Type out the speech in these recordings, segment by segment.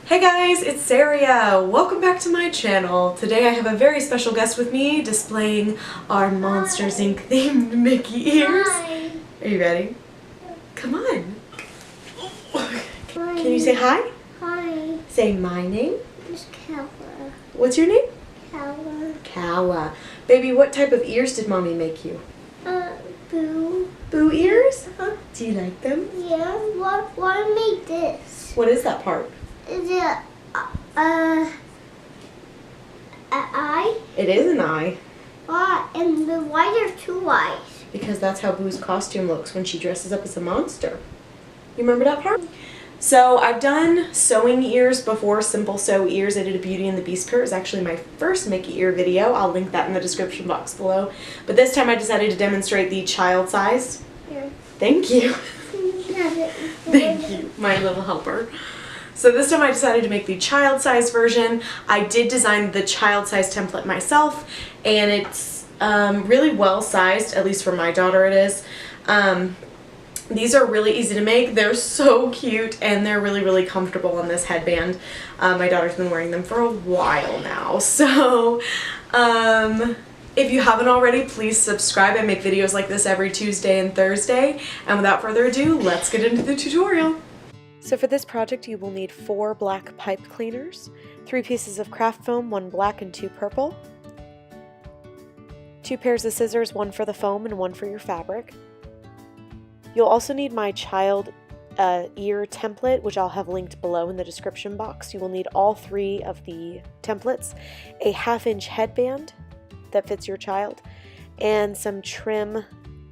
Hey guys, it's Saria! Welcome back to my channel. Today I have a very special guest with me displaying our Monsters Inc. themed Mickey ears. Hi. Are you ready? Come on. Can you say hi? Hi. Say my name. It's Kawa. What's your name? Kawa. Kawa. Baby, what type of ears did Mommy make you? Boo. Boo ears? Do you like them? Yeah. What made this? What is that part? Is it an eye? It is an eye. And why are two eyes? Because that's how Boo's costume looks when she dresses up as a monster. You remember that part? So I've done sewing ears before, simple sew ears. I did a Beauty and the Beast pair. It was actually my first Mickey ear video. I'll link that in the description box below. But this time I decided to demonstrate the child size. Here. Thank you. Thank Thank you, my little helper. So this time I decided to make the child size version. I did design the child size template myself, and it's really well sized, at least for my daughter it is. These are really easy to make. They're so cute, and they're really comfortable on this headband. My daughter's been wearing them for a while now. So if you haven't already, please subscribe. I make videos like this every Tuesday and Thursday. And without further ado, let's get into the tutorial. So for this project, you will need 4 black pipe cleaners, 3 pieces of craft foam, 1 black and 2 purple, 2 pairs of scissors, 1 for the foam and 1 for your fabric. You'll also need my child ear template, which I'll have linked below in the description box. You will need all 3 of the templates, a 1/2-inch headband that fits your child, and some trim.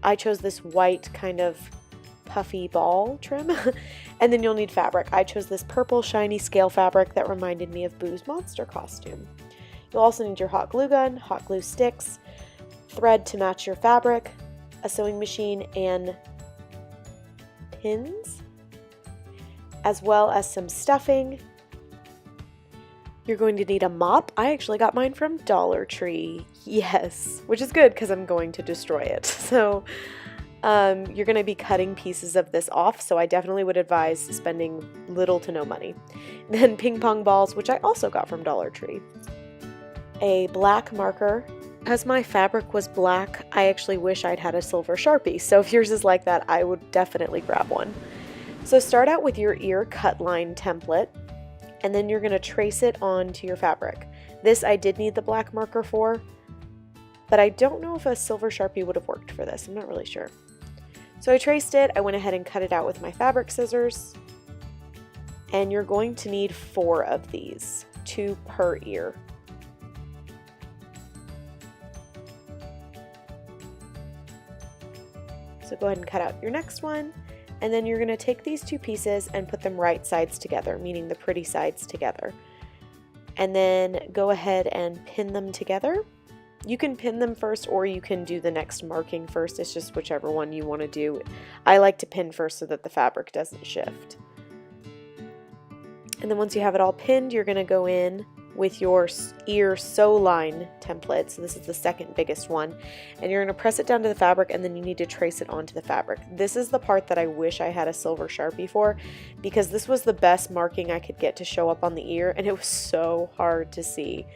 I chose this white kind of puffy ball trim. And then you'll need fabric. I chose this purple shiny scale fabric that reminded me of Boo's monster costume. You'll also need your hot glue gun, hot glue sticks, thread to match your fabric, a sewing machine, and pins, as well as some stuffing. You're going to need a mop. I actually got mine from Dollar Tree. Yes, which is good because I'm going to destroy it. So you're going to be cutting pieces of this off, so I definitely would advise spending little to no money. Then ping pong balls, which I also got from Dollar Tree. A black marker. Because my fabric was black, I actually wish I'd had a silver Sharpie, so if yours is like that, I would definitely grab one. So start out with your ear cut line template, and then you're going to trace it onto your fabric. This I did need the black marker for, but I don't know if a silver Sharpie would have worked for this. I'm not really sure. So I traced it, I went ahead and cut it out with my fabric scissors, and you're going to need 4 of these, 2 per ear. So go ahead and cut out your next one, and then you're going to take these 2 pieces and put them right sides together, meaning the pretty sides together. And then go ahead and pin them together. You can pin them first, or you can do the next marking first. It's just whichever one you want to do. I like to pin first so that the fabric doesn't shift. And then once you have it all pinned, you're going to go in with your ear sew line template. So this is the second biggest one. And you're going to press it down to the fabric, and then you need to trace it onto the fabric. This is the part that I wish I had a silver Sharpie for, because this was the best marking I could get to show up on the ear, and it was so hard to see.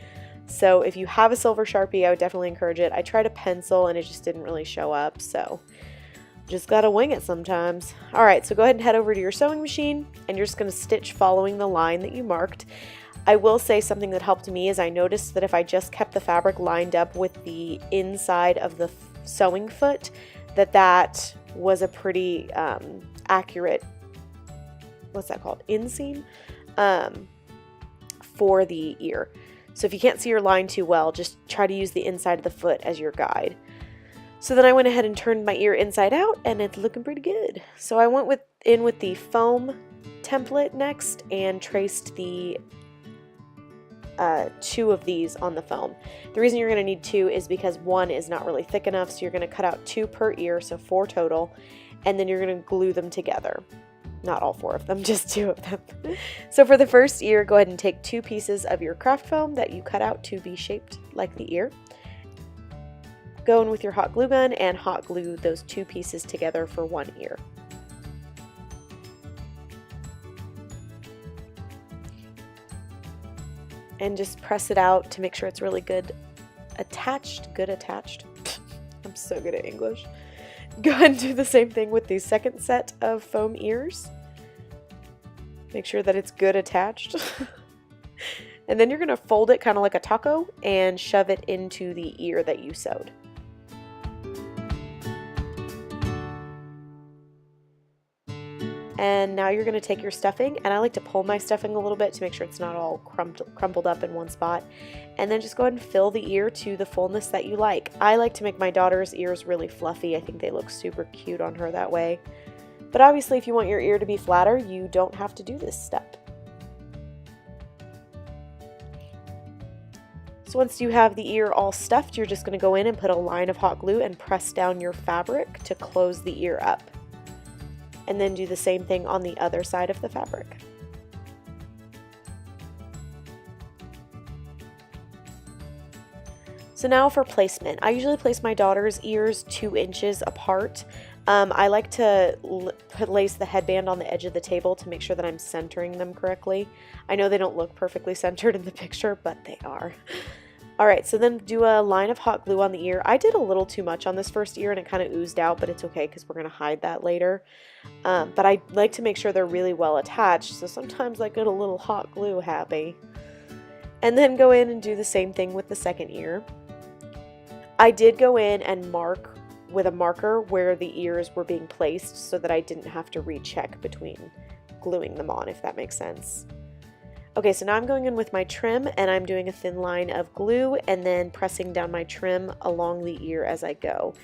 So if you have a silver Sharpie, I would definitely encourage it. I tried a pencil and it just didn't really show up, so just gotta wing it sometimes. Alright, so go ahead and head over to your sewing machine, and you're just gonna stitch following the line that you marked. I will say something that helped me is I noticed that if I just kept the fabric lined up with the inside of the sewing foot, that was a pretty accurate, what's that called, inseam, for the ear. So if you can't see your line too well, just try to use the inside of the foot as your guide. So then I went ahead and turned my ear inside out, and it's looking pretty good. So I went in with the foam template next and traced the 2 of these on the foam. The reason you're going to need 2 is because 1 is not really thick enough, so you're going to cut out 2 per ear, so 4 total, and then you're going to glue them together. Not all 4 of them, just 2 of them. So for the first ear, go ahead and take 2 pieces of your craft foam that you cut out to be shaped like the ear. Go in with your hot glue gun and hot glue those 2 pieces together for 1 ear. and just press it out to make sure it's really good attached. I'm so good at English. Go ahead and do the same thing with the second set of foam ears. Make sure that it's good attached. And then you're going to fold it kind of like a taco and shove it into the ear that you sewed. And now you're going to take your stuffing, and I like to pull my stuffing a little bit to make sure it's not all crumpled up in one spot. And then just go ahead and fill the ear to the fullness that you like. I like to make my daughter's ears really fluffy. I think they look super cute on her that way. But obviously if you want your ear to be flatter, you don't have to do this step. So once you have the ear all stuffed, you're just going to go in and put a line of hot glue and press down your fabric to close the ear up. And then do the same thing on the other side of the fabric. So now for placement. I usually place my daughter's ears 2 inches apart. I like to place the headband on the edge of the table to make sure that I'm centering them correctly. I know they don't look perfectly centered in the picture, but they are. Alright, so then do a line of hot glue on the ear. I did a little too much on this first ear and it kind of oozed out, but it's okay because we're going to hide that later. But I like to make sure they're really well attached, so sometimes I get a little hot glue happy. And then go in and do the same thing with the second ear. I did go in and mark with a marker where the ears were being placed so that I didn't have to recheck between gluing them on, if that makes sense. Okay, so now I'm going in with my trim and I'm doing a thin line of glue and then pressing down my trim along the ear as I go.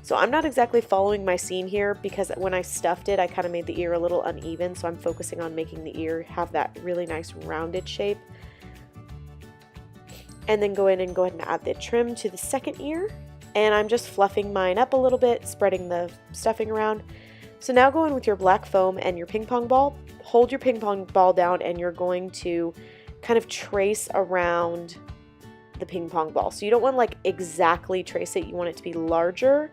So I'm not exactly following my seam here because when I stuffed it, I kind of made the ear a little uneven, so I'm focusing on making the ear have that really nice rounded shape. And then go ahead and add the trim to the second ear. And I'm just fluffing mine up a little bit, spreading the stuffing around. So now go in with your black foam and your ping pong ball. Hold your ping pong ball down and you're going to kind of trace around the ping pong ball. So you don't want to like exactly trace it, you want it to be larger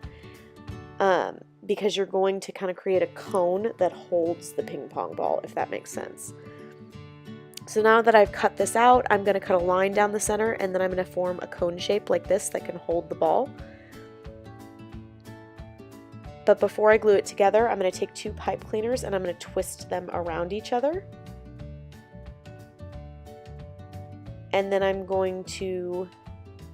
because you're going to kind of create a cone that holds the ping pong ball, if that makes sense. So now that I've cut this out, I'm going to cut a line down the center and then I'm going to form a cone shape like this that can hold the ball. But before I glue it together, I'm going to take 2 pipe cleaners and I'm going to twist them around each other. And then I'm going to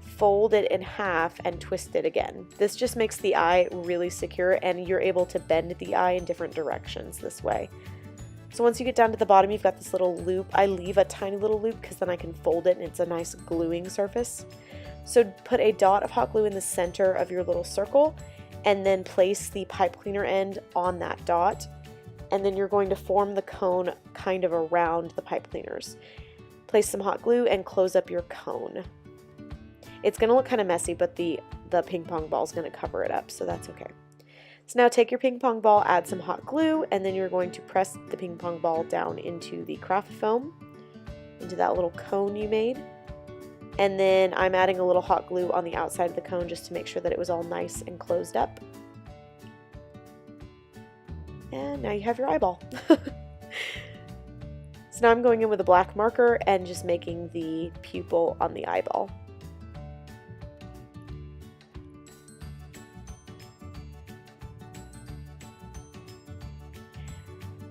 fold it in half and twist it again. This just makes the eye really secure and you're able to bend the eye in different directions this way. So once you get down to the bottom, you've got this little loop. I leave a tiny little loop because then I can fold it and it's a nice gluing surface. So put a dot of hot glue in the center of your little circle and then place the pipe cleaner end on that dot. And then you're going to form the cone kind of around the pipe cleaners. Place some hot glue and close up your cone. It's going to look kind of messy, but the ping pong ball is going to cover it up, so that's okay. So now take your ping pong ball, add some hot glue, and then you're going to press the ping pong ball down into the craft foam, into that little cone you made. And then I'm adding a little hot glue on the outside of the cone just to make sure that it was all nice and closed up. And now you have your eyeball. So now I'm going in with a black marker and just making the pupil on the eyeball.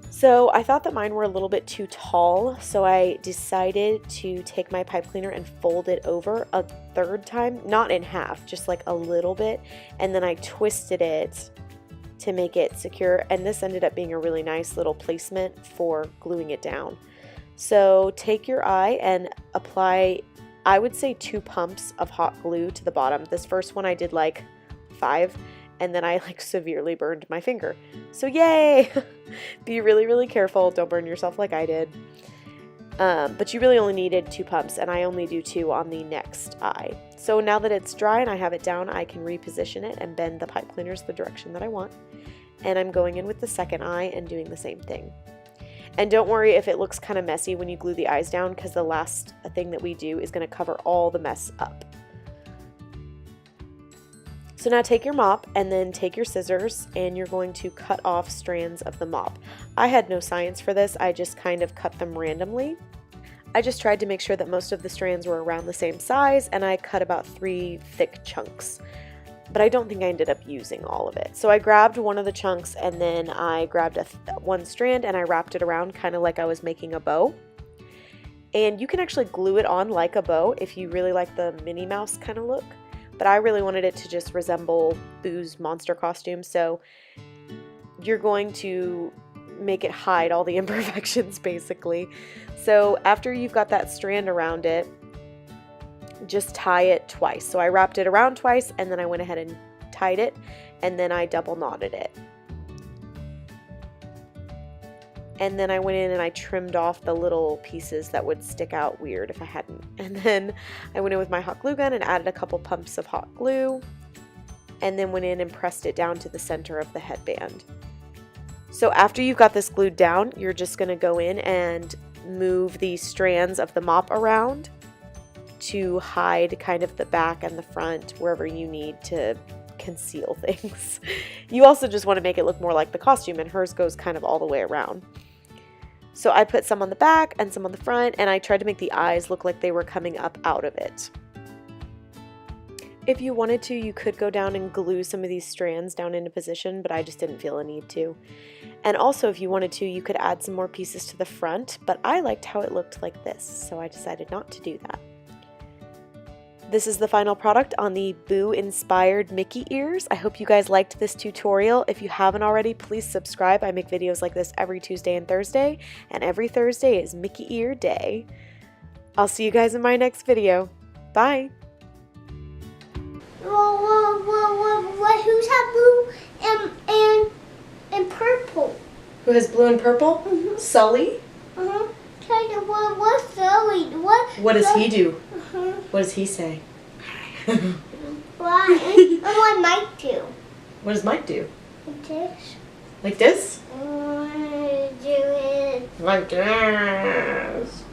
So I thought that mine were a little bit too tall, so I decided to take my pipe cleaner and fold it over a third time, not in half, just like a little bit, and then I twisted it to make it secure, and this ended up being a really nice little placement for gluing it down. So take your eye and apply, I would say 2 pumps of hot glue to the bottom. This first one I did like 5. And then I like severely burned my finger. So yay! Be really, really careful. Don't burn yourself like I did. But you really only needed 2 pumps, and I only do 2 on the next eye. So now that it's dry and I have it down, I can reposition it and bend the pipe cleaners the direction that I want. And I'm going in with the second eye and doing the same thing. And don't worry if it looks kind of messy when you glue the eyes down, because the last thing that we do is going to cover all the mess up. So now take your mop and then take your scissors and you're going to cut off strands of the mop. I had no science for this, I just kind of cut them randomly. I just tried to make sure that most of the strands were around the same size, and I cut about 3 thick chunks. But I don't think I ended up using all of it. So I grabbed one of the chunks, and then I grabbed one strand and I wrapped it around kind of like I was making a bow. And you can actually glue it on like a bow if you really like the Minnie Mouse kind of look. But I really wanted it to just resemble Boo's monster costume, so you're going to make it hide all the imperfections basically. So after you've got that strand around it, just tie it twice. So I wrapped it around twice, and then I went ahead and tied it, and then I double knotted it. And then I went in and I trimmed off the little pieces that would stick out weird if I hadn't. And then I went in with my hot glue gun and added a couple pumps of hot glue, and then went in and pressed it down to the center of the headband. So after you've got this glued down, you're just going to go in and move the strands of the mop around to hide kind of the back and the front, wherever you need to conceal things. You also just want to make it look more like the costume, and hers goes kind of all the way around. So I put some on the back and some on the front, and I tried to make the eyes look like they were coming up out of it. If you wanted to, you could go down and glue some of these strands down into position, but I just didn't feel a need to. And also, if you wanted to, you could add some more pieces to the front, but I liked how it looked like this, so I decided not to do that. This is the final product on the Boo-inspired Mickey ears. I hope you guys liked this tutorial. If you haven't already, please subscribe. I make videos like this every Tuesday and Thursday, and every Thursday is Mickey Ear Day. I'll see you guys in my next video. Bye! What? Who's have blue and purple? Who has blue and purple? Mm-hmm. Sully? What's Sully? What does he do? Uh-huh. What does he say? Why? And what Mike do? What does Mike do? Like this. Like this? Do it. Like this.